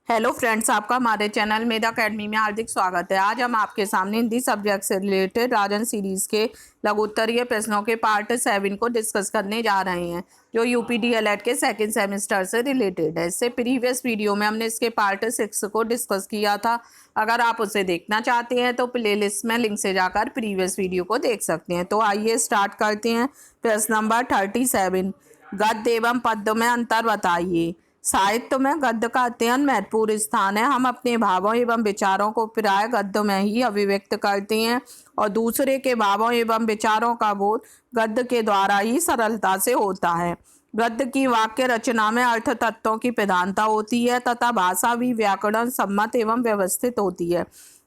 Hello friends, आपका हमारे channel मेधा academy में हार्दिक स्वागत है। आज हम आपके सामने हिंदी सब्जेक्ट से रिलेटेड राजन सीरीज के लघु उत्तरीय प्रश्नों के पार्ट 7 को डिस्कस करने जा रहे हैं, जो यूपीडीएलएड के सेकंड सेमेस्टर से रिलेटेड है। इससे प्रीवियस वीडियो में हमने इसके पार्ट 6 को डिस्कस किया था। अगर आप उसे देखना चाहते हैं तो प्लेलिस्ट में लिंक से जाकर प्रीवियस वीडियो को देख सकते हैं। तो आइए स्टार्ट करते हैं। प्रश्न नंबर 37, गद्य एवं पद्य में अंतर बताइए। साहित्य में गद्य का अत्यंत महत्वपूर्ण स्थान है। हम अपने भावों एवं विचारों को प्राय गद्य में ही अभिव्यक्त करते हैं और दूसरे के भावों एवं विचारों का बोध गद्य के द्वारा ही सरलता से होता है। गद्य की वाक्य रचना में अर्थ तत्वों की प्रधानता होती है तथा भाषा भी व्याकरण सम्मत एवं व्यवस्थित होती है।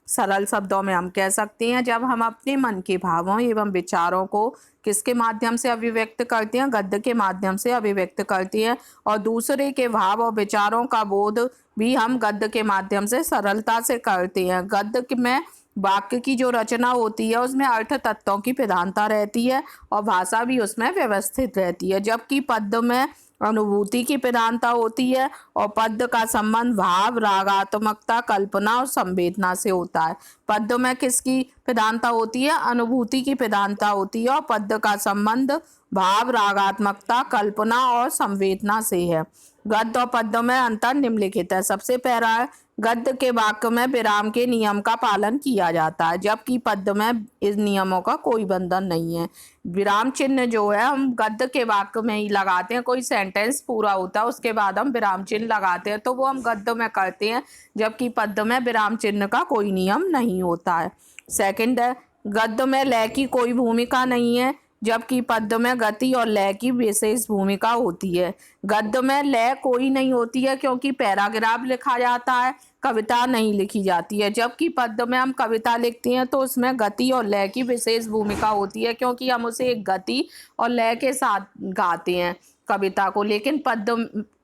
सरल शब्दों में हम कह सकते हैं, जब हम अपने मन के भावों एवं विचारों को किसके माध्यम से अभिव्यक्त करते हैं, गद्य के माध्यम से अभिव्यक्त करते हैं और दूसरे के भाव और विचारों का बोध भी हम गद्य के माध्यम से सरलता से करते हैं। गद्य में वाक्य की जो रचना होती है उसमें अर्थ तत्वों की प्रधानता रहती है और भाषा भी उसमें व्यवस्थित रहती है, जबकि पद्य में अनुभूति की प्रधानता होती है और पद्य का संबंध भाव, रागात्मकता, कल्पना और संवेदना से होता है। पद्य में किसकी प्रधानता होती है? अनुभूति की प्रधानता होती है और पद्य का संबंध भाव, रागात्मकता, कल्पना और संवेदना से है। गद्य और पद्य में अंतर निम्नलिखित है। सबसे पहला है, गद्य के वाक्य में विराम के नियम का पालन किया जाता है, जबकि पद्य में इस नियमों का कोई बंधन नहीं है। विराम चिन्ह जो है हम गद्य के वाक्य में ही लगाते हैं। कोई सेंटेंस पूरा होता है उसके बाद हम विराम चिन्ह लगाते हैं, तो वो हम गद्य में करते हैं, जबकि पद्य में विराम चिन्ह का कोई नियम नहीं होता है। सेकंड है, गद्य में लय की कोई भूमिका नहीं है, जबकि पद्य में गति और लय की विशेष भूमिका होती है। गद्य में लय कोई नहीं होती है क्योंकि पैराग्राफ लिखा जाता है, कविता नहीं लिखी जाती है, जबकि पद्य में हम कविता लिखते हैं तो उसमें गति और लय की विशेष भूमिका होती है, क्योंकि हम उसे एक गति और लय के साथ गाते हैं कविता को। लेकिन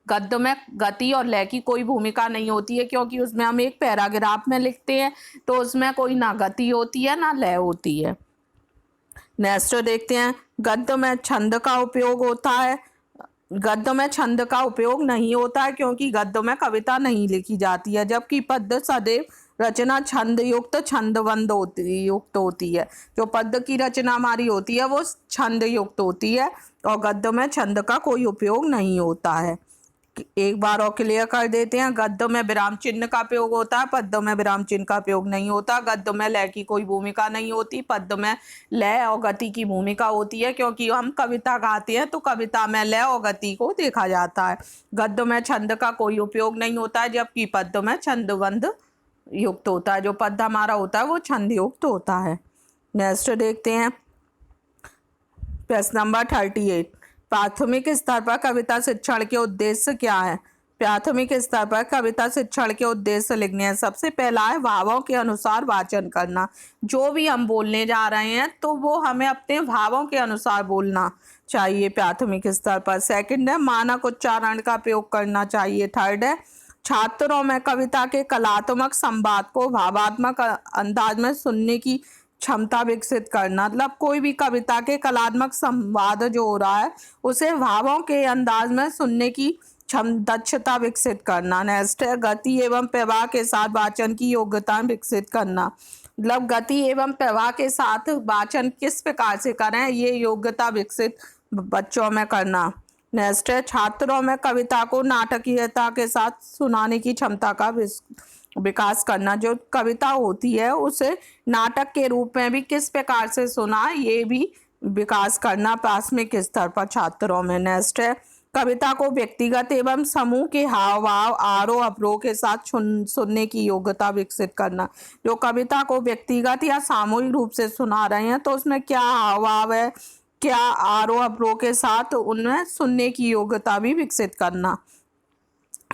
गद्य में गति और लय की कोई भूमिका नहीं होती है, क्योंकि उसमें हम एक पैराग्राफ में लिखते हैं तो उसमें कोई ना गति होती है ना लय होती है। नेक्स्ट देखते हैं, गद्य में छंद का उपयोग होता है। गद्य में छंद का उपयोग नहीं होता है क्योंकि गद्य में कविता नहीं लिखी जाती है, जबकि पद्य सदैव रचना छंद युक्त छंदबद्ध युक्त होती है। जो पद्य की रचना हमारी होती है वो छंद युक्त होती है और गद्य में छंद का कोई उपयोग नहीं होता है। एक बार और क्लियर कर देते हैं, गद्य में विराम चिन्ह का प्रयोग होता है, पद्य में विराम चिन्ह का प्रयोग नहीं होता। गद्य में लय की कोई भूमिका नहीं होती, पद्य में लय और गति की भूमिका होती है, क्योंकि हम कविता गाते हैं तो कविता में लय और गति को देखा जाता है। गद्य में छंद का कोई उपयोग नहीं होता है, जबकि पद्य में छंदबद्ध युक्त होता है। जो पद्य हमारा होता है वो छंद युक्त होता है। नेक्स्ट देखते हैं, प्रश्न नंबर 38, प्राथमिक स्तर पर कविता शिक्षण के उद्देश्य क्या है? प्राथमिक स्तर पर कविता शिक्षण के उद्देश्य लिखने हैं। सबसे पहला है भावों के अनुसार वाचन करना। जो भी हम बोलने जा रहे हैं तो वो हमें अपने भावों के अनुसार बोलना चाहिए प्राथमिक स्तर पर। सेकंड है, मानक उच्चारण का प्रयोग करना चाहिए। थर्ड है, छात्रों में कविता के कलात्मक संवाद को भावात्मक अंदाज में सुनने की क्षमता विकसित करना। मतलब कोई भी कविता के कलात्मक संवाद जो हो रहा है उसे भावों के अंदाज में सुनने की दक्षता विकसित करना। नेक्स्ट है, गति एवं प्रवाह के साथ वाचन की योग्यता विकसित करना। मतलब गति एवं प्रवाह के साथ वाचन किस प्रकार से करें, ये योग्यता विकसित बच्चों में करना। नेक्स्ट है, छात्रों में कविता को नाटकीयता के साथ सुनाने की क्षमता का विकास करना। जो कविता होती है उसे नाटक के रूप में भी किस प्रकार से सुना, ये भी विकास करना प्राथमिक स्तर पर छात्रों में। नेक्स्ट है, कविता को व्यक्तिगत एवं समूह के हाव भाव, आरोह अवरोह के साथ सुनने की योग्यता विकसित करना। जो कविता को व्यक्तिगत या सामूहिक रूप से सुना रहे हैं तो उसमें क्या हाव भाव है, क्या आरोह अवरोह के साथ उनमें सुनने की योग्यता भी विकसित करना।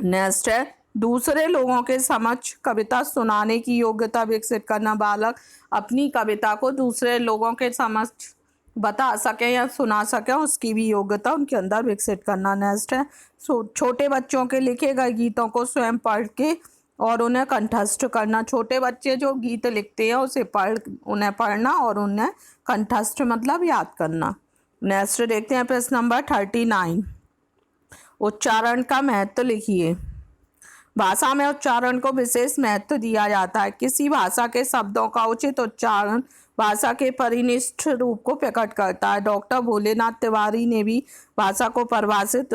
नेक्स्ट है, दूसरे लोगों के समक्ष कविता सुनाने की योग्यता विकसित करना। बालक अपनी कविता को दूसरे लोगों के समक्ष बता सके या सुना सके, उसकी भी योग्यता उनके अंदर विकसित करना। नेक्स्ट है, छोटे बच्चों के लिखे गए गीतों को स्वयं पढ़ के और उन्हें कंठस्थ करना। छोटे बच्चे जो गीत लिखते हैं उसे उन्हें पढ़ना और उन्हें कंठस्थ मतलब याद करना। नेक्स्ट देखते हैं प्रश्न नंबर 39, उच्चारण का महत्व लिखिए। भाषा में उच्चारण को विशेष महत्व दिया जाता है। किसी भाषा के शब्दों का उचित उच्चारण भाषा के परिनिष्ठ रूप को प्रकट करता है। डॉक्टर भोलेनाथ तिवारी ने भी भाषा को परिभाषित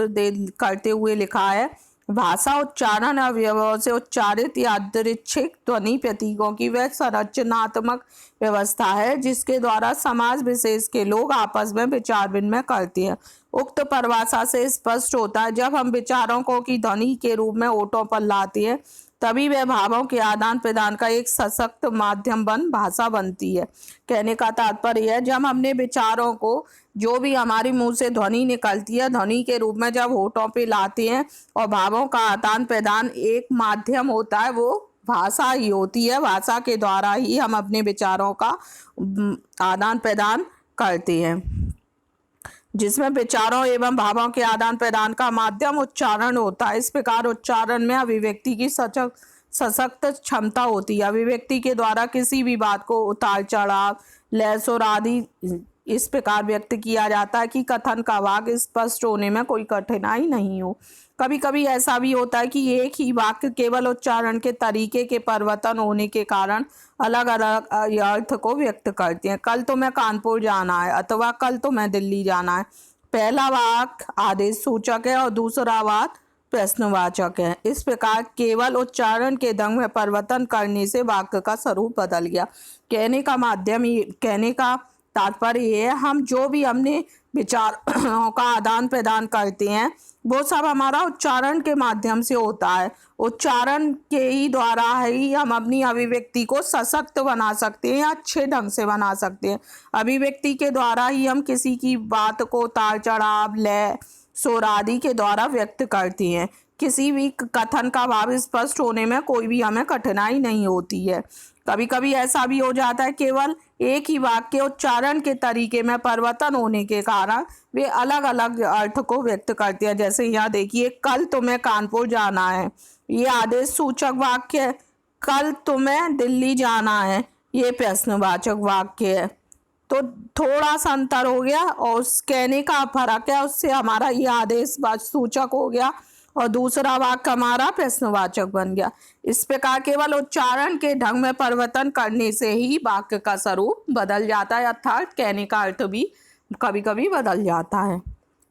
करते हुए लिखा है, भाषा उच्चारण अवयवों से उच्चारित यादृच्छिक ध्वनि प्रतीकों की वह संरचनात्मक व्यवस्था है जिसके द्वारा समाज विशेष के लोग आपस में विचार विनिमय करते हैं। उक्त परिभाषा से स्पष्ट होता है, जब हम विचारों को की ध्वनि के रूप में ओठों पर लाते हैं तभी वह भावों के आदान प्रदान का एक सशक्त माध्यम भाषा बनती है। कहने का तात्पर्य है, जब हमने विचारों को जो भी हमारे मुंह से ध्वनि निकलती है ध्वनि के रूप में जब होठों पे लाते हैं और भावों का आदान प्रदान एक माध्यम होता है, वो भाषा ही होती है। भाषा के द्वारा ही हम अपने विचारों का आदान प्रदान करते हैं, जिसमें विचारों एवं भावों के आदान प्रदान का माध्यम उच्चारण होता है। इस प्रकार उच्चारण में अभिव्यक्ति की सशक्त क्षमता होती है। अभिव्यक्ति के द्वारा किसी भी बात को उतार चढ़ाव, लय, सुर आदि इस प्रकार व्यक्त किया जाता है कि कथन का वाक्य स्पष्ट होने में कोई कठिनाई नहीं हो। कभी कभी ऐसा भी होता है कि एक ही वाक्य केवल उच्चारण के तरीके के परिवर्तन होने के कारण अलग अलग अर्थ को व्यक्त करते हैं। कल तुम्हें कानपुर जाना है अथवा कल तुम्हें दिल्ली जाना है। पहला वाक्य आदेश सूचक है और दूसरा वाक्य प्रश्नवाचक है। इस प्रकार केवल उच्चारण के ढंग में परिवर्तन करने से वाक्य का स्वरूप बदल गया। कहने का तात्पर्य ये है, हम जो भी हमने विचारों का आदान प्रदान करते हैं वो सब हमारा उच्चारण के माध्यम से होता है। उच्चारण के ही द्वारा ही हम अपनी अभिव्यक्ति को सशक्त बना सकते हैं या अच्छे ढंग से बना सकते हैं। अभिव्यक्ति के द्वारा ही हम किसी की बात को उतार चढ़ाव, लय, सुर आदि के द्वारा व्यक्त करते हैं। किसी भी कथन का भाव स्पष्ट होने में कोई भी हमें कठिनाई नहीं होती है। कभी कभी ऐसा भी हो जाता है, केवल एक ही वाक्य उच्चारण के तरीके में परिवर्तन होने के कारण वे अलग अलग अर्थ को व्यक्त करते हैं। जैसे यहाँ देखिए, कल तुम्हें कानपुर जाना है, ये आदेश सूचक वाक्य है। कल तुम्हें दिल्ली जाना है, ये प्रश्नवाचक वाक्य है। तो थोड़ा सा अंतर हो गया और उस कहने का फर्क है, उससे हमारा ये आदेश सूचक हो गया और दूसरा वाक्य हमारा प्रश्नवाचक बन गया। इस प्रकार केवल उच्चारण के ढंग में परिवर्तन करने से ही वाक्य का स्वरूप बदल जाता है, अर्थात कहने का अर्थ भी कभी कभी बदल जाता है।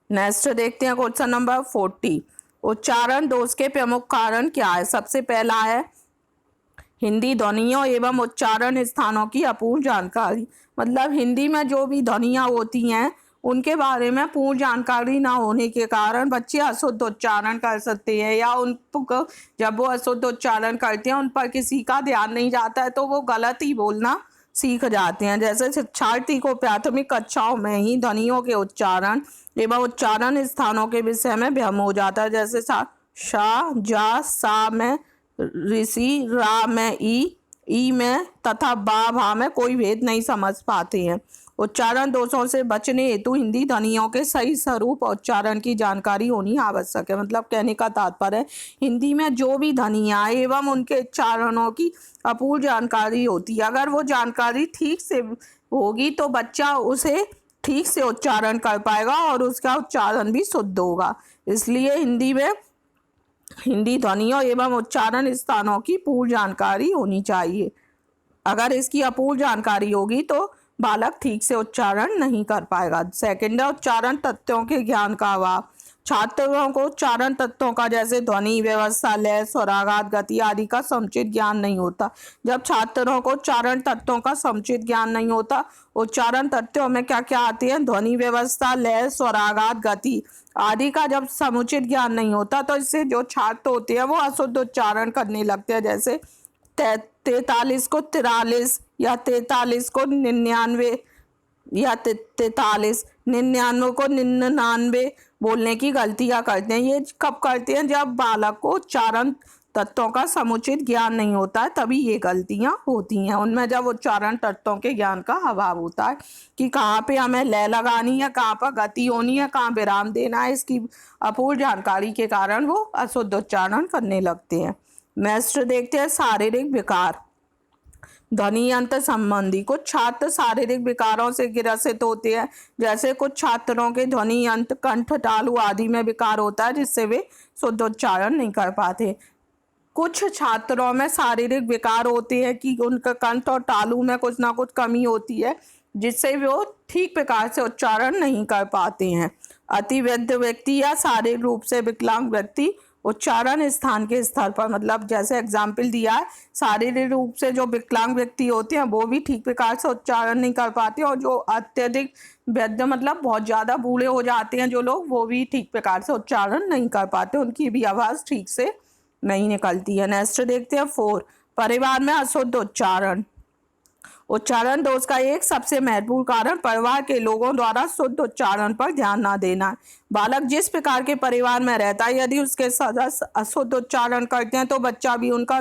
नेक्स्ट देखते हैं क्वेश्चन नंबर 40। उच्चारण दोष के प्रमुख कारण क्या है? सबसे पहला है हिंदी ध्वनियों एवं उच्चारण स्थानों की अपूर्ण जानकारी। मतलब हिंदी में जो भी ध्वनियाँ होती हैं उनके बारे में पूर्ण जानकारी ना होने के कारण बच्चे अशुद्ध उच्चारण कर सकते हैं, या उनको जब वो अशुद्ध उच्चारण करते हैं उन पर किसी का ध्यान नहीं जाता है तो वो गलत ही बोलना सीख जाते हैं। जैसे शिक्षार्थी को प्राथमिक कक्षाओं में ही ध्वनियों के उच्चारण एवं उच्चारण स्थानों के विषय में भ्रम हो जाता है। जैसे शा, जा, सा में ऋषि, रा में ई में तथा बा, भा में कोई भेद नहीं समझ पाते हैं। उच्चारण दोषों से बचने हेतु हिंदी ध्वनियों के सही स्वरूप और उच्चारण की जानकारी होनी आवश्यक है। मतलब कहने का तात्पर्य है, हिंदी में जो भी ध्वनियाँ एवं उनके उच्चारणों की अपूर्ण जानकारी होती है, अगर वो जानकारी ठीक से होगी तो बच्चा उसे ठीक से उच्चारण कर पाएगा और उसका उच्चारण भी शुद्ध होगा। इसलिए हिंदी ध्वनियों एवं उच्चारण स्थानों की पूर्ण जानकारी होनी चाहिए। अगर इसकी अपूर्ण जानकारी होगी तो बालक ठीक से उच्चारण नहीं कर पाएगा। सेकंड है उच्चारण तत्वों के ज्ञान का अभाव। छात्रों को उच्चारण तत्वों का जैसे ध्वनि व्यवस्था, लय, स्वराघात, गति आदि का समुचित ज्ञान नहीं होता। जब छात्रों को उच्चारण तत्वों का समुचित ज्ञान नहीं होता, उच्चारण तत्वों में क्या क्या आती है, ध्वनि व्यवस्था, लय, स्वराघात, गति आदि का जब समुचित ज्ञान नहीं होता तो इससे जो छात्र होते हैं वो अशुद्ध उच्चारण करने लगते हैं। जैसे 43 को 43 या 43 को 99 या 43, 99 को 99 बोलने की गलतियां करते हैं। ये कब करते हैं? जब बालक को उच्चारण तत्वों का समुचित ज्ञान नहीं होता है तभी ये गलतियां होती हैं। उनमें जब उच्चारण तत्वों के ज्ञान का अभाव होता है कि कहाँ पे हमें लय लगानी है, कहाँ पर गति होनी है, कहाँ विराम देना है, इसकी अपूर्ण जानकारी के कारण वो अशुद्ध उच्चारण करने लगते हैं। नेक्स्ट देखते हैं शारीरिक विकार। ध्वनि यंत्र संबंधी कुछ छात्र शारीरिक विकारों से ग्रसित होते हैं। जैसे कुछ छात्रों के ध्वनि यंत्र, कंठ, तालु आदि में विकार होता है जिससे वे शुद्ध उच्चारण नहीं कर पाते। कुछ छात्रों में शारीरिक विकार होते हैं कि उनका कंठ और तालु में कुछ ना कुछ कमी होती है, जिससे वो ठीक प्रकार से उच्चारण नहीं कर पाते हैं। अतिवृद्ध व्यक्ति या शारीरिक रूप से विकलांग व्यक्ति उच्चारण स्थान के स्तर पर, मतलब जैसे एग्जाम्पल दिया है, शारीरिक रूप से जो विकलांग व्यक्ति होते हैं वो भी ठीक प्रकार से उच्चारण नहीं कर पाते, और जो अत्यधिक वृद्ध मतलब बहुत ज़्यादा बूढ़े हो जाते हैं जो लोग, वो भी ठीक प्रकार से उच्चारण नहीं कर पाते, उनकी भी आवाज़ ठीक से नहीं निकलती है। नेक्स्ट देखते हैं 4, परिवार में अशुद्ध उच्चारण। उच्चारण दोष का एक सबसे महत्वपूर्ण कारण परिवार के लोगों द्वारा शुद्ध उच्चारण पर ध्यान न देना है। बालक जिस प्रकार के परिवार में रहता है, यदि उसके सदस्य अशुद्ध उच्चारण करते हैं तो बच्चा भी उनका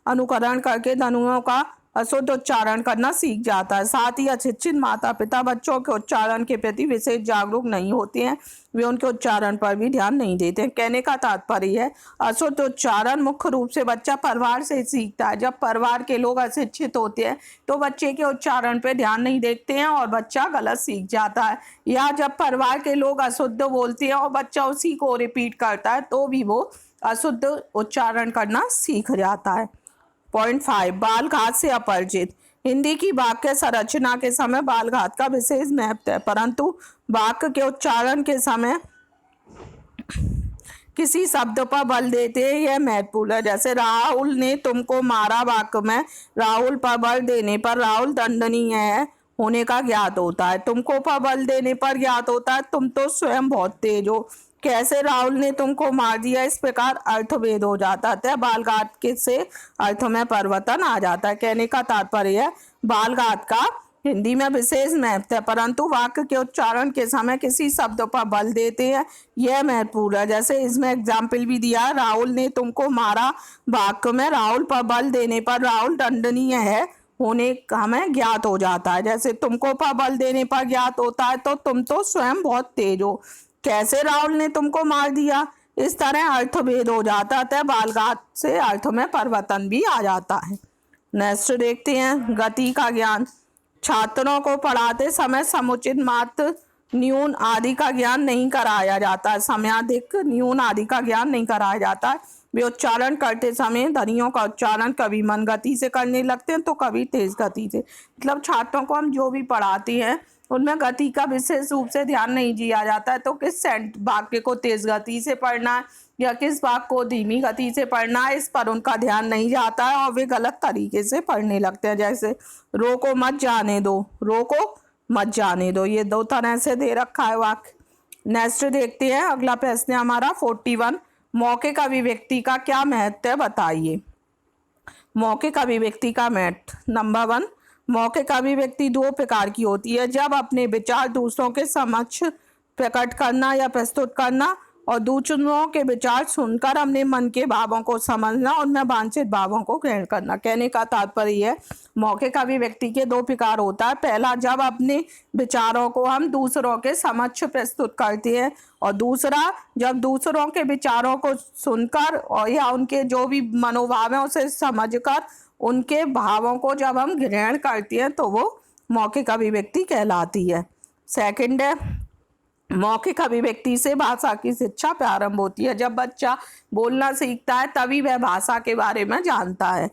अनुकरण करके ध्वनियों का अशुद्ध उच्चारण करना सीख जाता है। साथ ही अशिक्षित माता पिता बच्चों के उच्चारण के प्रति विशेष जागरूक नहीं होते हैं, वे उनके उच्चारण पर भी ध्यान नहीं देते हैं। कहने का तात्पर्य है, अशुद्ध उच्चारण मुख्य रूप से बच्चा परिवार से सीखता है। जब परिवार के लोग अशिक्षित होते हैं तो बच्चे के उच्चारण पर ध्यान नहीं देखते हैं और बच्चा गलत सीख जाता है, या जब परिवार के लोग अशुद्ध बोलते हैं और बच्चा उसी को रिपीट करता है तो भी वो अशुद्ध उच्चारण करना सीख जाता है। पॉइंट 5, बाल घात से अपरिचित। हिंदी की वाक्य संरचना के समय बाल घात का विशेष महत्व है, परंतु वाक्य के उच्चारण के समय किसी शब्द पर बल देते हैं यह महत्वपूर्ण है। जैसे राहुल ने तुमको मारा, वाक्य में राहुल पर बल देने पर राहुल दंडनीय है होने का ज्ञात होता है। तुमको पर बल देने पर ज्ञात होता है तुम तो स्वयं बहुत तेज हो। कैसे राहुल ने तुमको मार दिया, इस प्रकार अर्थभेद हो जाता है। बालघात के से अर्थ में परिवर्तन आ जाता है। कहने का तात्पर्य है, बालघात का हिंदी में विशेष महत्व है, परंतु वाक्य के उच्चारण के समय किसी शब्द पर बल देते हैं यह महत्वपूर्ण है। जैसे इसमें एग्जाम्पल भी दिया है, राहुल ने तुमको मारा, वाक्य में राहुल पर बल देने पर राहुल दंडनीय है होने का हमें ज्ञात हो जाता है। जैसे तुमको पर बल देने पर ज्ञात होता है तो तुम तो स्वयं बहुत तेज हो। कैसे राहुल ने तुमको मार दिया, इस तरह अर्थभेद हो जाता है। बालघात से अर्थ में परिवर्तन भी आ जाता है। नेक्स्ट देखते हैं, गति का ज्ञान। छात्रों को पढ़ाते समय समुचित मात्र न्यून आदि का ज्ञान नहीं कराया जाता है। समयाधिक न्यून आदि का ज्ञान नहीं कराया जाता है। वे उच्चारण करते समय ध्वनियों का उच्चारण कभी मन गति से करने लगते हैं तो कभी तेज गति से। मतलब छात्रों को हम जो भी पढ़ाते हैं उनमें गति का विशेष रूप से ध्यान नहीं दिया जाता है, तो किस वाक्य को तेज गति से पढ़ना है या किस वाक्य को धीमी गति से पढ़ना है, इस पर उनका ध्यान नहीं जाता है और वे गलत तरीके से पढ़ने लगते हैं। जैसे रो को मत जाने दो, रो को मत जाने दो, ये 2 तरह से दे रखा है वाक्य। नेक्स्ट देखते हैं, अगला प्रश्न है हमारा 41, मौखिक अभिव्यक्ति का क्या महत्व है बताइए। मौखिक अभिव्यक्ति का महत्व। नंबर 1, मौखिक अभिव्यक्ति 2 प्रकार की होती है। जब अपने विचार दूसरों के समक्ष प्रकट करना या प्रस्तुत करना और दूसरों के विचार सुनकर अपने मन के भावों को समझना, उनमें वांछित भावों को ग्रहण करना। कहने का तात्पर्य है, मौखिक अभिव्यक्ति के 2 प्रकार होता है। पहला, जब अपने विचारों को हम दूसरों के समक्ष प्रस्तुत करते हैं, और दूसरा, जब दूसरों के विचारों को सुनकर और या उनके जो भी मनोभाव है उसे समझकर उनके भावों को जब हम ग्रहण करते हैं तो वो मौखिक अभिव्यक्ति कहलाती है। सेकंड है, मौखिक अभिव्यक्ति से भाषा की शिक्षा प्रारंभ होती है। जब बच्चा बोलना सीखता है तभी वह भाषा के बारे में जानता है।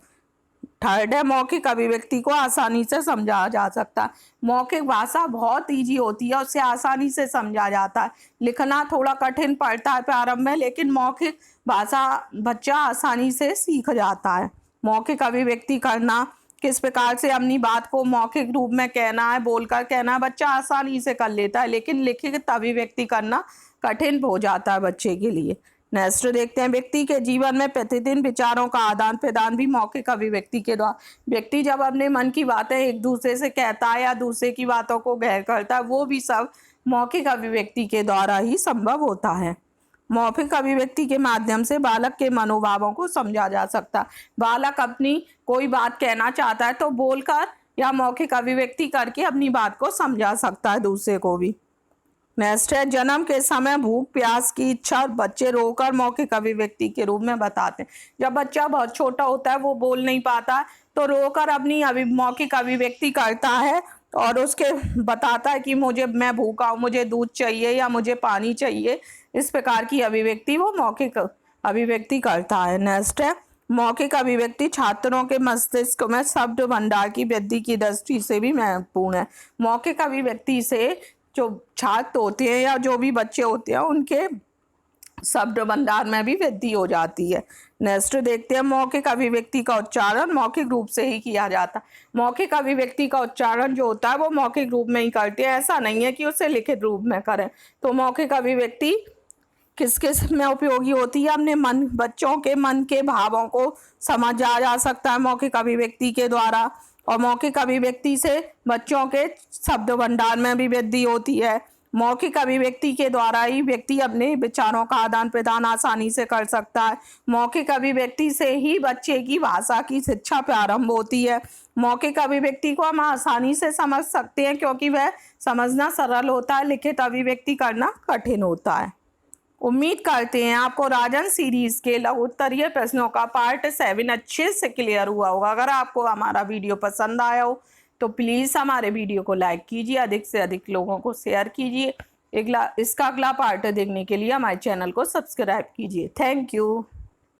थर्ड है, मौखिक अभिव्यक्ति को आसानी से समझा जा सकता है। मौखिक भाषा बहुत ईजी होती है, उससे आसानी से समझा जाता है। लिखना थोड़ा कठिन पड़ता है प्रारंभ में, लेकिन मौखिक भाषा बच्चा आसानी से सीख जाता है। मौखिक अभिव्यक्ति करना, किस प्रकार से अपनी बात को मौखिक रूप में कहना है, बोलकर कहना है, बच्चा आसानी से कर लेता है, लेकिन लिखित अभिव्यक्ति करना कठिन हो जाता है बच्चे के लिए। नेक्स्ट देखते हैं, व्यक्ति के जीवन में प्रतिदिन विचारों का आदान प्रदान भी मौखिक अभिव्यक्ति के द्वारा। व्यक्ति जब अपने मन की बातें एक दूसरे से कहता है या दूसरे की बातों को ग्रहण करता है, वो भी सब मौखिक अभिव्यक्ति के द्वारा ही संभव होता है। मौखिक अभिव्यक्ति के माध्यम से बालक के मनोभावों को समझा जा सकता है। बालक अपनी कोई बात कहना चाहता है तो बोलकर या मौखिक अभिव्यक्ति करके अपनी बात को समझा सकता है दूसरे को भी। नेक्स्ट है, जन्म के समय भूख प्यास की इच्छा बच्चे रोकर मौखिक अभिव्यक्ति के रूप में बताते हैं। जब बच्चा बहुत छोटा होता है, वो बोल नहीं पाता, तो रोकर अपनी मौखिक अभिव्यक्ति करता है और उसके बताता है कि मैं भूखा हूँ, मुझे दूध चाहिए या मुझे पानी चाहिए। इस प्रकार की अभिव्यक्ति वो मौखिक अभिव्यक्ति करता है। नेक्स्ट है, मौखिक अभिव्यक्ति छात्रों के मस्तिष्क में शब्द भंडार की वृद्धि की दृष्टि से भी महत्वपूर्ण है। मौखिक अभिव्यक्ति से जो छात्र होते हैं या जो भी बच्चे होते हैं उनके शब्द भंडार में भी वृद्धि हो जाती है। नेक्स्ट देखते हैं, मौखिक अभिव्यक्ति का उच्चारण मौखिक रूप से ही किया जाता है। मौखिक अभिव्यक्ति का उच्चारण जो होता है वो मौखिक रूप में ही करते हैं, ऐसा नहीं है कि उसे लिखित रूप में करें। तो मौखिक अभिव्यक्ति किस किस में उपयोगी होती है? अपने मन, बच्चों के मन के भावों को समझा जा सकता है मौखिक अभिव्यक्ति के द्वारा, और मौखिक अभिव्यक्ति से बच्चों के शब्द भंडार में भी वृद्धि होती है। मौखिक अभिव्यक्ति के द्वारा ही व्यक्ति अपने विचारों का आदान प्रदान आसानी से कर सकता है। मौखिक अभिव्यक्ति से ही बच्चे की भाषा की शिक्षा प्रारंभ होती है। मौखिक अभिव्यक्ति को हम आसानी से समझ सकते हैं क्योंकि वह समझना सरल होता है, लिखित अभिव्यक्ति करना कठिन होता है। उम्मीद करते हैं आपको राजन सीरीज के लघु उत्तरीय प्रश्नों का पार्ट 7 अच्छे से क्लियर हुआ होगा। अगर आपको हमारा वीडियो पसंद आया हो तो प्लीज़ हमारे वीडियो को लाइक कीजिए, अधिक से अधिक लोगों को शेयर कीजिए। इसका अगला पार्ट देखने के लिए हमारे चैनल को सब्सक्राइब कीजिए। Thank you.